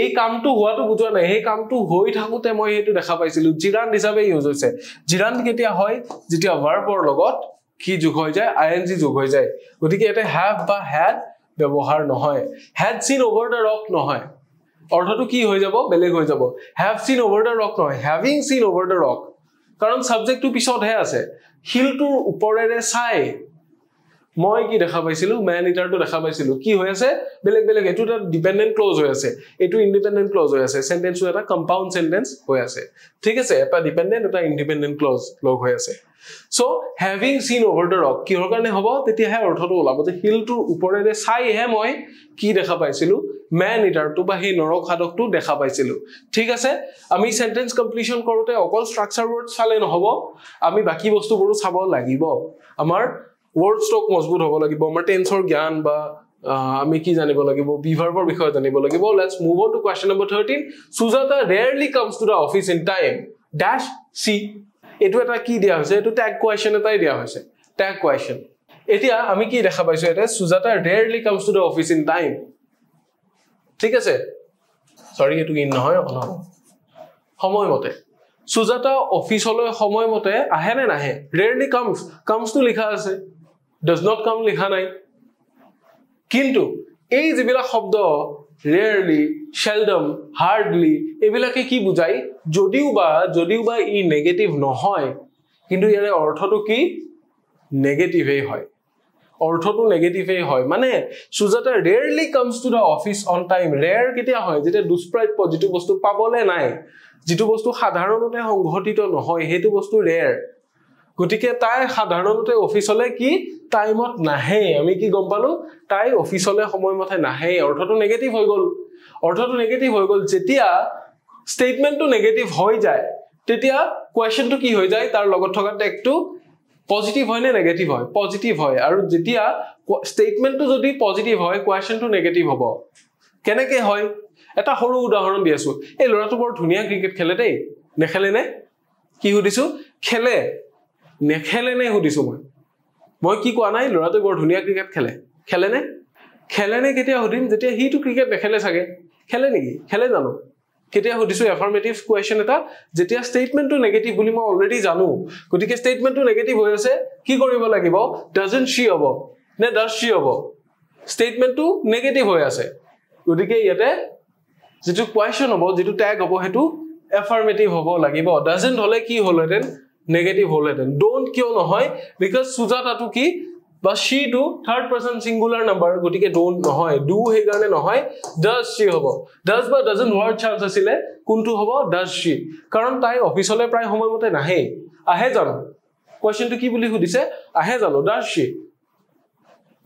এই কামটো হোৱাটো বুজোৱা নাই এই কামটো হৈ থাকুতে মই হেতু দেখা পাইছিলো জিৰান হিচাপে ইউজ হৈছে জিৰান কেতিয়া হয় যেতিয়া ভাৰ্বৰ লগত কি যোগ হৈ যায় ing যোগ হৈ যায় গতিকে এটা have বা had ব্যৱহাৰ নহয় had seen over the rock নহয় অৰ্থটো কি হৈ যাব বেলেগ হৈ যাব have seen over the rock নহয় having seen over the rock কাৰণ সাবজেক্টটো পিছত হে আছে হিলটোৰ ওপৰেৰে চাই মই কি দেখা পাইছিলো man eater টো দেখা পাইছিলো কি হৈ আছে বেলেগ বেলেগ এটো এটা ডিপেন্ডেন্ট ক্লজ হৈ আছে এটো ইন্ডিপেন্ডেন্ট ক্লজ হৈ আছে সেন্টেন্সটো এটা কম্পাউন্ড সেন্টেন্স হৈ আছে ঠিক আছে এটা ডিপেন্ডেন্ট এটা ইন্ডিপেন্ডেন্ট ক্লজ লগ হৈ আছে so having seen over the rock কিহৰ কাৰণে হ'ব তেতিয়া হে অৰ্থটো ওলাব যে হিলটোৰ ওপৰেৰে চাই হে মই কি দেখা পাইছিলো man eater টো বা হে নৰখাদকটো দেখা পাইছিলো ঠিক আছে আমি সেন্টেন্স কমপ্লিশন কৰোতে অকল স্ট্ৰাকচাৰ ওয়াৰ্ডস চালে নহব আমি বাকি বস্তুবোৰো চাব লাগিব আমাৰ word stock মজবুত হ'ব লাগিব আমাৰ টেন্সৰ জ্ঞান বা আমি কি জানিব লাগিব be verbৰ বিষয়ে জানিব লাগিব let's move on to question number 13 Sujata rarely comes to the office in time dash c এটো এটা কি দিয়া হৈছে এটো ট্যাগ কোয়েশ্চন এটাই দিয়া হৈছে ট্যাগ কোয়েশ্চন এতিয়া আমি কি দেখা পাইছো এটা Sujata rarely comes to the office in time ঠিক আছে সৰি এটো ইন নহয় অনহ সময়মতে সুজাতা অফিসলৈ সময়মতে আহে নে নাহে rarely comes to লিখা আছে does not come লিখা নাই কিন্তু এই যিবিলা শব্দ rarely seldom hardly এবিলাকে কি বুজাই যদিও বা ই নেগেটিভ নহয় কিন্তু ইয়াৰে অৰ্থটো কি নেগেটিভই হয় অৰ্থটো নেগেটিভই হয় মানে Sujata rarely comes to the office on time rare কেতিয়া হয় যেটা দুষ্প্ৰাপ্য যেটো বস্তু পাবলে নাই যেটো বস্তু সাধাৰণতে সংঘটিত নহয় হেতু বস্তু rare গটিকে তাই সাধাৰণতে অফিসলে কি টাইমত নাহে আমি কি গম পালো তাই অফিসলে সময়মতে নাহে অৰ্থটো নেগেটিভ হৈ গল যেতিয়া স্টেটমেন্টটো নেগেটিভ হৈ যায় তেতিয়া কোৱেশ্চনটো কি হৈ যায় তাৰ লগত থকা টেগটো পজিটিভ হয় নে নেগেটিভ হয় পজিটিভ হয় আৰু যেতিয়া স্টেটমেন্টটো যদি পজিটিভ হয় কোৱেশ্চনটো নেগেটিভ হ'ব কেনেকে হয় এটা সৰু উদাহৰণ দি আছো এই লৰাটো বৰ ধুনিয়া ক্ৰিকেট খেলে দেই নেখেলে নে কি হুদিছো খেলে নেখেলে নে হুদিছো মই কি কোৱা নাই লৰাটো বৰ ধুনিয়া ক্ৰিকেট খেলে নে কেতিয়া হুদিম যেতিয়া হিটো ক্ৰিকেট নেখেলে সাগে খেলে নেকি খেলে জানো কেতিয়া হুদিছো এফাৰ্মেটিভ কোৱেশ্চন এটা যেতিয়া স্টেটমেন্টটো নেগেটিভ বুলি মই অলৰেডি জানো গতিকে স্টেটমেন্টটো নেগেটিভ হৈ আছে কি কৰিব লাগিব ডাজন্ট শি হ'ব নে ডাজ শি হ'ব স্টেটমেন্টটো নেগেটিভ হৈ আছে গতিকে ইয়াতে যেটো কোৱেশ্চন হ'ব যেটো ট্যাগ হ'ব হেতু এফাৰ্মেটিভ হ'ব লাগিব ডাজন্ট হলে কি হলহেতেন নেগেটিভ হলহেতেন ডোন্ট কিয় নহয় বিকজ সুজাতাটো কি বা she to third person singular number গটিকে don't নহয় do হে কাৰণে নহয় does she হ'ব does বা doesn't word chance আছিলে কোনটো হ'ব does she কাৰণ তাই অফিসলে প্ৰায় সময়মতে নাহে আহে জানো কোৱেশ্চনটো কি বুলি সুধিছে আহে জানো does she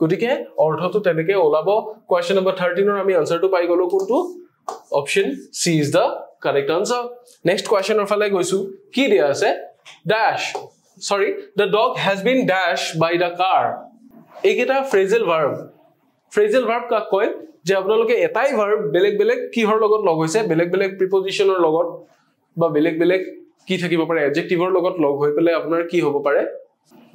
গটিকে অৰ্থটো তেনেকে ওলাব কোৱেশ্চন নম্বৰ 13 ৰ আমি আনসাৰটো পাই গলো কোনটো option C is the correct answer next কোৱেশ্চনৰ ফালে গৈছো কি দিয়া আছে dash sorry the dog has been dashed by the car eketa phrasal verb ka koy je apnaloke etai verb beleg kihor logot log hoise beleg preposition or logot ba beleg ki thakibo pare adjective or logot log hoi pele apnar ki hobo pare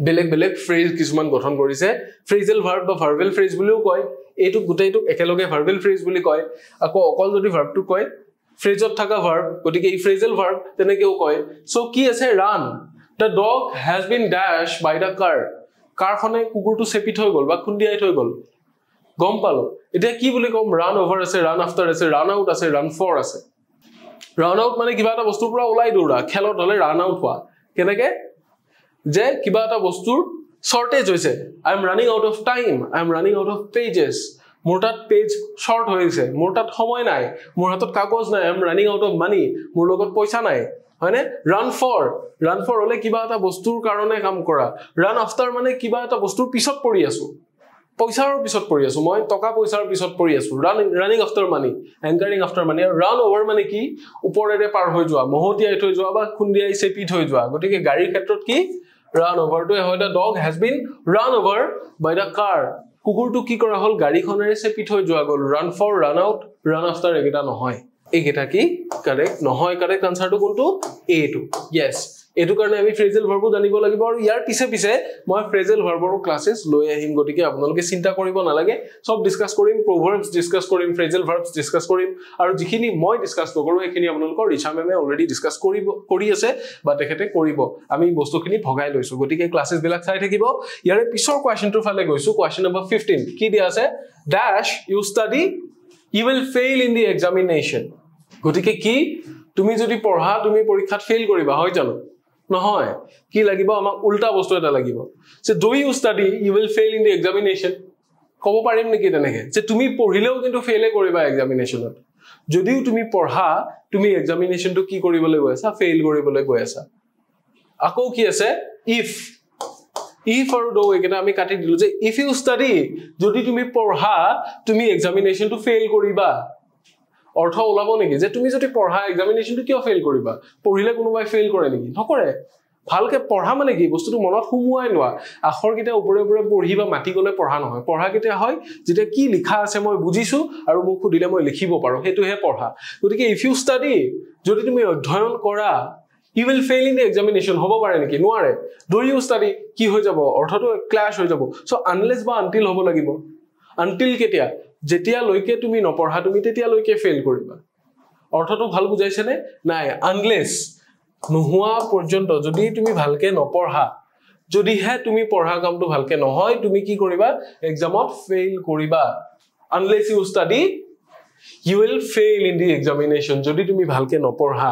beleg phrase kisman gothon korise phrasal verb ba verbal phrase buliu koy etu gutai tuk ekeloge verbal phrase buli koy ako okol jodi verb tu koy phrase ot thaka verb gotike ei phrasal verb tenekeu koy so ki ase run the dog has been dashed by the car কারখনে কুকুরটো সেপিট হৈ গল বা খুন্দিয়াই থৈ গল গম পালো এটা কি বুলি কম run over আছে রান আফটার আছে রান আউট আছে রান ফর আছে রান আউট মানে কিবা এটা বস্তুৰ পৰা ওলাই দৌৰা খেলত হলে ৰান আউট হোৱা কেনেকে যে কিবা এটা বস্তুৰ শৰ্টেজ হৈছে I am running out of time I am running out of pages মোৰ তাত পেজ শৰ্ট হৈছে মোৰ তাত সময় নাই মোৰ হাতত কাগজ নাই I am running out of money মোৰ লগত পইচা নাই হয়নে ৰান ফৰ হলে কিবা এটা বস্তুৰ কাৰণে কাম কৰা ৰান আফটাৰ মানে কিবা এটা বস্তুৰ পিছত পৰি আছো পইচাৰ পিছত পৰি আছো মই টকা পইচাৰ পিছত পৰি আছো ৰানিং আফটাৰ মানি এংকাৰিং আফটাৰ মানি ৰান ওভাৰ মানে কি ওপৰেৰে পাৰ হৈ যোৱা মহতিয়াই থৈ যোৱা বা খুন্দিয়াই চেপি থৈ যোৱা গটিকে গাড়ীৰ ক্ষেত্ৰত কি ৰান ওভাৰটো হয় the dog has been run over by the car কুকুৰটো কি কৰা হল গাড়ীখনেৰে চেপি থৈ যোৱা গল run for run out run after একেটা নহয় একেটা কি কাৰেক্ট নহয় কাৰেক্ট আনসাৰটো কোনটো এ টু ইয়েস এটু কাৰণে আমি ফ্ৰেজেল ভাৰ্বো জানিব লাগিব আৰু ইয়াৰ পিছে মই ফ্ৰেজেল ভাৰ্বৰ ক্লাसेस লৈ আহিম গটিকে আপোনালোকে চিন্তা কৰিব নালাগে সব ডিসকাস কৰিম প্ৰভাৰ্বস ডিসকাস কৰিম ফ্ৰেজেল ভাৰ্বস ডিসকাস কৰিম আৰু যিখিনি মই ডিসকাস নকৰো এখিনি আপোনালোকৰ ৰিচা মেমে অলৰেডি ডিসকাস কৰি আছে বা তেখেতে কৰিব আমি বস্তুখিনি ভগাই লৈছো গটিকে ক্লাसेस বিলাক চাই থাকিব ইয়াৰে পিছৰ কোৱেশ্চনটোৰ ফালে গৈছো কোৱেশ্চন নম্বৰ 15 কি দিয়া আছে dash you study you will fail in the examination গটিকে কি তুমি যদি পঢ়া তুমি পৰীক্ষাত ফেইল কৰিবা হয় জানো নহয় কি লাগিব আমাক উল্টা বস্তু এটা লাগিব যে do you study you will fail in the examination কব পাৰিম নেকি তেনেকে যে তুমি পঢ়িলেও কিন্তু ফেইল কৰিবা এক্সামিনেশনত যদিও তুমি পঢ়া তুমি এক্সামিনেশনটো কি কৰিবলৈ গৈ আছা ফেইল কৰিবলৈ গৈ আছা আকৌ কি আছে if আৰু do একেটা আমি কাটি দিলো যে if you study যদি তুমি পঢ়া তুমি এক্সামিনেশনটো ফেইল কৰিবা অৰ্থ ওলাব নেকি যে তুমি যদি পঢ়া এক্সামিনেশনটো কিয় ফেইল কৰিবা পঢ়িলে কোনোবাই ফেইল কৰে নেকি নকৰে ভালকে পঢ়া মানে কি বস্তুটো মনত হুমুৱাই লোৱা আখৰ কিটা ওপৰে পঢ়িবা মাটি গলে পঢ়া নহয় পঢ়া কিটা হয় যেটা কি লিখা আছে মই বুজিছো আৰু মোক খুদিলে মই লিখিব পাৰো হেতুহে পঢ়া গতিকে if you study যদি তুমি অধ্যয়ন কৰা he will fail in the examination hobo pare neki noare do you study ki hoy jabo ortho to clash hoy jabo so unless ba until hobo lagibo until ketia jetia loike tumi noporha tumi tetia loike fail koriba ortho to bhal bujaise ne nai unless nohua porjonto jodi tumi bhalke noporha jodi he tumi porha kam to bhalke nohoy tumi ki koriba exam ot fail koriba unless you study you will fail in the examination jodi tumi bhalke noporha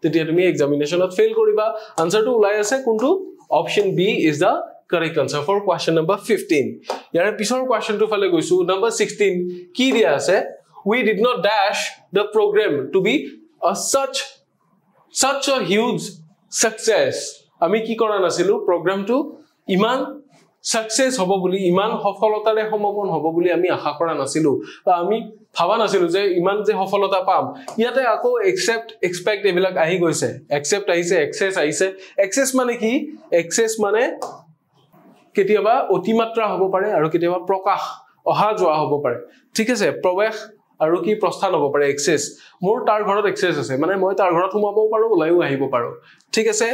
tetia tumi examination ot fail koriba answer to ulai ase kuntu option B is the correct answer for question number 15 yare pisor question to phale goisu number 16 ki dia ase we did not dash the program to be such a huge success ami ki kora nasilu program to iman success hobo boli iman safalotare homopon hobo boli ami asha kora nasilu ta ami bhaba nasilu je iman je safalota pam iate ako expect ebilak ahi goise accept aise excess mane ki excess mane ketiaba otimatra hobo pare aru ketiaba prakash oha joa hobo pare thik ase probesh aru ki prosthan hobo pare excess mur tar ghorot excess ase mane moi tar ghorot humabo paro ulaiu ahibo paro thik ase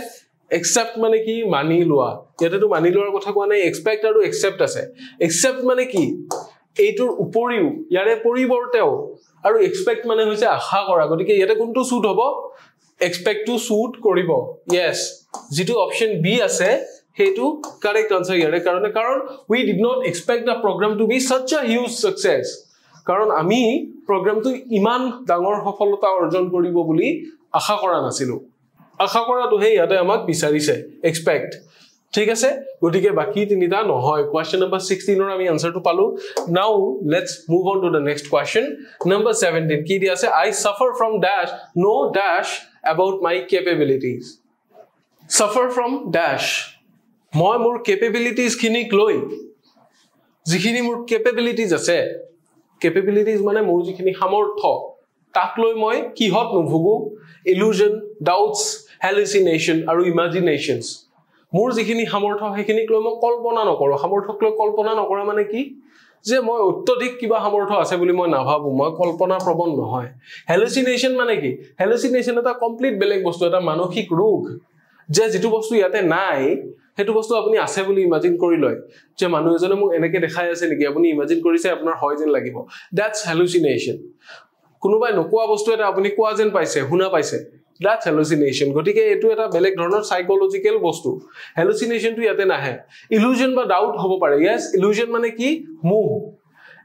accept mane ki mani lua yate to mani luar kotha koa nai expect aru accept ase accept mane ki eitur uporiu yare poriborteo aru expect mane hoise asha kora gotike yate kuntu suit hobo expect to suit koribo yes jitu option B ase hetu correct answer yare karon we did not expect the program to be such a huge success karon ami program to iman dangor safalota orjon koribo boli asha kora nasilu asha kora to he yate amak bisarise expect ঠিক আছে গটিকে বাকি তিনিটা নহয় question number 16 or আমি answer to পালো now let's move on to the next question number 17 কি দি আছে I suffer from dash no dash about my capabilities suffer from dash মই মোৰ capabilities খিনিক লৈ যিখিনি মোৰ capabilities আছে capabilities মানে মোৰ যিখিনি সামৰ্থ্য তাক লৈ মই কিহত নভুগু illusion doubts hallucination আৰু imaginations মোৰ যিখিনি সামৰ্থ্য হেখিনিক লৈ মই কল্পনা নকৰো সামৰ্থ্যক লৈ কল্পনা নকৰা মানে কি যে মই অত্যধিক কিবা সামৰ্থ্য আছে বুলি মই নাভাবো মই কল্পনা প্ৰবণ নহয় হেলুচিনেশন মানে কি হেলুচিনেশন এটা কমপ্লিট বেলেগ বস্তু এটা মানসিক ৰোগ যে যেটো বস্তু ইয়াতে নাই হেতু বস্তু আপুনি আছে বুলি ইমাজিন কৰি লয় যে মানুহ এজনে মোক এনেকে দেখাই আছে নেকি আপুনি ইমাজিন কৰিছে আপোনাৰ হয় যেন লাগিব দ্যাটস হেলুচিনেশন কোনোবাই নকোৱা বস্তু এটা আপুনি কোৱা যেন পাইছে শুনা পাইছে that's hallucination gotike etu eta belek dhoroner psychological bostu hallucination tu yate nahe illusion ba doubt hobo pare yes illusion mane ki moh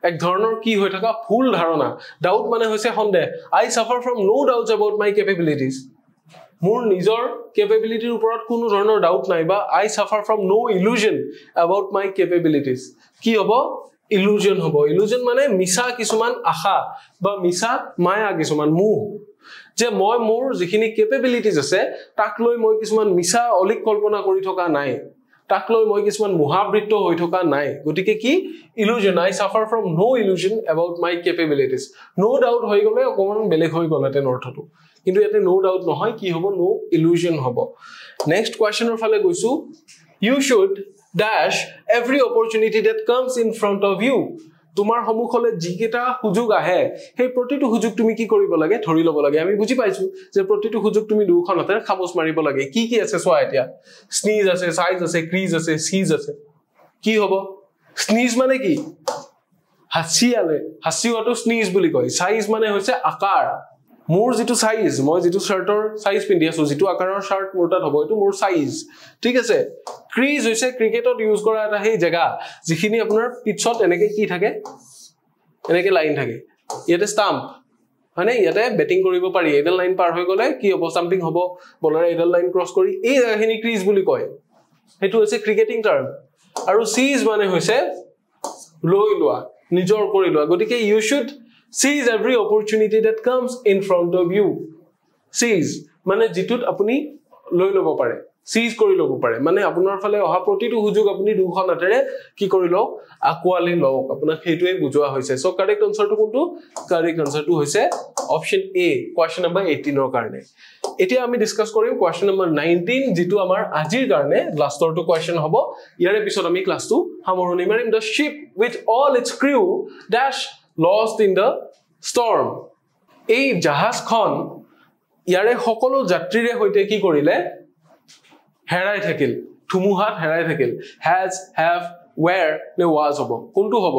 ek dhoroner ki hoy thaka full dharona doubt mane hoise honde I suffer from no doubts about my capabilities mur nijor capability uporot kono dhoroner doubt nai ba I suffer from no illusion about my capabilities ki hobo illusion mane misa kisuman asha ba misa maya kisuman moh যে মই মোৰ যিখিনি কেপেবিলিটিজ আছে তাক লৈ মই কিছুমান মিছা অলিক কল্পনা কৰি থকা নাই তাক লৈ মই কিছুমান মহাবৃত্ত হৈ থকা নাই গটিকে কি illusion I suffer from no illusion about my capabilities no doubt হৈ গলে অকমান বেলেগ হৈ গলে তেন অৰ্থটো কিন্তু ইয়াতে no doubt নহয় কি হ'ব no illusion হ'ব নেক্সট কোৱেশ্চনৰ ফালে গৈছো you should dash every opportunity that comes in front of you তোমাৰ সমুখলে জিকেটা হুজুগ আহে হে প্ৰতিটো হুজুগ তুমি কি কৰিব লাগে ধৰি লব লাগে আমি বুজি পাইছো যে প্ৰতিটো হুজুগ তুমি দুখনতে খামোচ মাৰিব লাগে কি আছে সোয়া এতিয়া স্নিজ আছে সাইজ আছে ক্রিজ আছে সিজ আছে কি হ'ব স্নিজ মানে কি হাসিওটো স্নিজ বুলি কয় সাইজ মানে হৈছে আকাৰ মোৰ যেটো সাইজ মই যেটো শাৰ্টৰ সাইজ পিন্ধি আছো যেটো আকাৰৰ শাৰ্ট মোৰটাত হ'ব এটো মোৰ সাইজ ঠিক আছে ক্ৰিজ হৈছে ক্ৰিকেটত ইউজ কৰা এটা হেই জায়গা যিখিনি আপোনাৰ পিটছত এনেকে কি থাকে এনেকে লাইন থাকে ইয়াতে স্টাম্প মানে ইয়াতে বেটিং কৰিব পাৰি এডাল লাইন পাৰ হৈ গলে কি হ'ব স্টাম্পিং হ'ব বলাৰে এডাল লাইন ক্ৰস কৰি এই জায়গাখিনি ক্ৰিজ বুলি কয় হেতু হৈছে ক্ৰিকেটিং টাৰ্ম আৰু সিজ মানে হৈছে লৈ লোৱা নিজৰ কৰি লোৱা গতিকে you should seize every opportunity that comes in front of you seize মানে জিতুত আপুনি লৈ লব পাৰে seize কৰি লব পাৰে মানে আপোনাৰ ফালে অহা প্ৰতিটো হুজুগ আপুনি দুখন আটেৰে কি কৰি লওক আকোৱালি লওক আপোনাক হেতুৱে বুজোৱা হৈছে সো কাৰেক্ট আনসাৰটো কোনটো কাৰেক্ট আনসাৰটো হৈছে অপচন এ কোৱেশ্চন নম্বৰ 18 ৰ কাৰণে এতিয়া আমি ডিসকাস কৰিম কোৱেশ্চন নম্বৰ 19 যেটো আমাৰ আজিৰ কাৰণে লাষ্টৰটো কোৱেশ্চন হ'ব ইয়াৰে পিছত আমি ক্লাসটো সামৰণি মাৰিম the ship with all its crew dash lost in the storm এই জাহাজখন ইয়াৰে সকলো যাত্ৰীৰে হৈতে কি কৰিলে হেৰাই থাকিল ধুমুহাত হেৰাই থাকিল has have where নে was হ'ব কোনটো হ'ব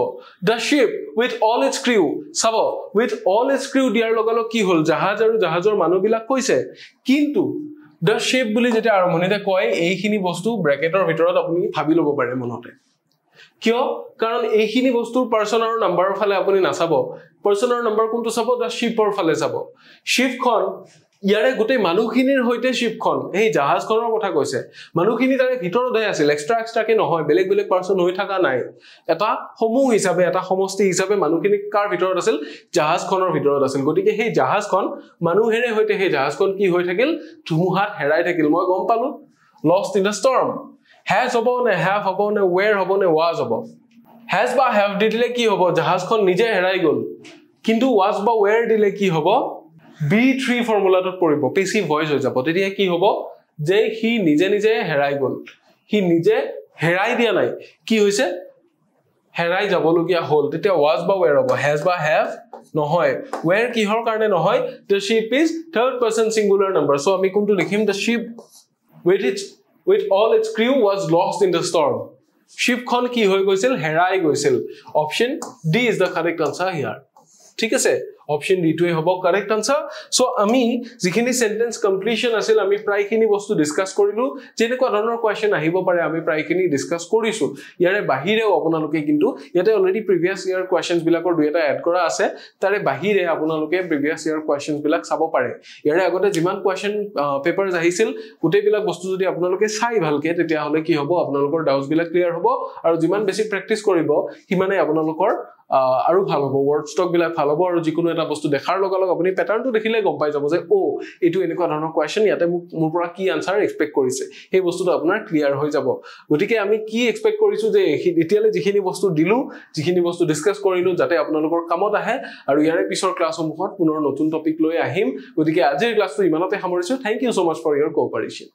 the ship with all its crew চাব with all its crew দিয়াৰ লগালগ কি হ'ল জাহাজ আৰু জাহাজৰ মানুহবিলাক কৈছে কিন্তু the ship বুলি যেটা আৰম্ভণিতে কয় এইখিনি বস্তু ব্ৰেকেটৰ ভিতৰত আপুনি ভাবি ল'ব পাৰে মনতে কিয় কাৰণ এইখিনি বস্তুৰ পাৰ্সন আৰু নাম্বাৰৰ ফালে আপুনি নাচাব পাৰ্সন আৰু নাম্বাৰ কোনটো চাব the shipৰ ফালে চাব শিপখন ইয়াৰে গোটেই মানুহখিনিৰ হৈতে শিপখন এই জাহাজখনৰ কথা কৈছে মানুহখিনি তাৰে ভিতৰতে আছিল এক্সট্ৰা কে নহয় বেলেগ বেলেগ পাৰ্সন হৈ থকা নাই এটা সমূহ হিচাপে এটা সমষ্টি হিচাপে মানুহখিনি কাৰ ভিতৰত আছিল জাহাজখনৰ ভিতৰত আছিল গতিকে সেই জাহাজখন মানুহৰে হৈতে সেই জাহাজখন কি হৈ থাকিল ধুমুহাত হেৰাই থাকিল মই গম পালো lost in the storm has হ'ব নে have হ'ব নে where হ'ব নে was হ'ব has বা have দিলে কি হ'ব জাহাজখন নিজে হেৰাই গল কিন্তু was বা where দিলে কি হ'ব B3 ফৰ্মুলাটোত পৰিব পেসিভ ভয়েস হৈ যাব তেতিয়া কি হ'ব যে হি নিজে নিজে হেৰাই গল হি নিজে হেৰাই দিয়া নাই কি হৈছে হেৰাই যাবলগিয়া হল তেতিয়া was বা where হ'ব has বা have নহয় where কিহৰ কাৰণে নহয় the ship is third person singular number so আমি কোনটো লিখিম the ship with all its crew was lost in the storm shipখন কি হৈ গৈছিল হেৰাই গৈছিল option D is the correct answer here ঠিক আছে option D টোই হ'ব correct answer so আমি যিখিনি sentence completion আছিল আমি প্ৰায়খিনি বস্তু ডিসকাস কৰিলো যেনেকুৱা ধৰণৰ কোৱেশ্চন আহিব পাৰে আমি প্ৰায়খিনি ডিসকাস কৰিছো ইয়াৰে বাহিৰেও আপোনালোকে কিন্তু ইয়াতে অলৰেডি প্ৰিভিয়াস ইয়াৰ কোৱেশ্চনস বিলাকৰ দুই এটা এড কৰা আছে তাৰে বাহিৰে আপোনালোকে প্ৰিভিয়াস ইয়াৰ কোৱেশ্চনস বিলাক চাব পাৰে ইয়াৰে আগতে যিমান কোৱেশ্চন পেপাৰস আহিছিল গোটেই বিলাক বস্তু যদি আপোনালোকে চাই ভালকে তেতিয়া হলে কি হ'ব আপোনালোকৰ ডাউটস বিলাক ক্লিয়াৰ হ'ব আৰু যিমান বেছি প্ৰেক্টিস কৰিব হিমানে আপোনালোকৰ আৰু ভাল হ'ব ওয়াৰ্ড স্টক বিলাক ভাল হ'ব আৰু যিকোনো এটা বস্তু দেখাৰ লগালগ আপুনি প্যাটাৰ্নটো দেখিলে গম পাই যাব যে ও এটো এনেকুৱা ধৰণৰ কোৱেশ্চন ইয়াতে মোৰ পৰা কি আনসাৰ এক্সপেক্ট কৰিছে সেই বস্তুটো আপোনাৰ ক্লিয়াৰ হৈ যাব গতিকে আমি কি এক্সপেক্ট কৰিছো যে এতিয়ালে যিখিনি বস্তু দিলু যিখিনি বস্তু ডিসকাস কৰিলো যাতে আপোনালোকৰ কামত আহে আৰু ইয়াৰে পিছৰ ক্লাছসমূহত পুনৰ নতুন টপিক লৈ আহিম গতিকে আজিৰ ক্লাছটো ইমানতে সামৰিছো thank you so much for your কোঅপাৰেশন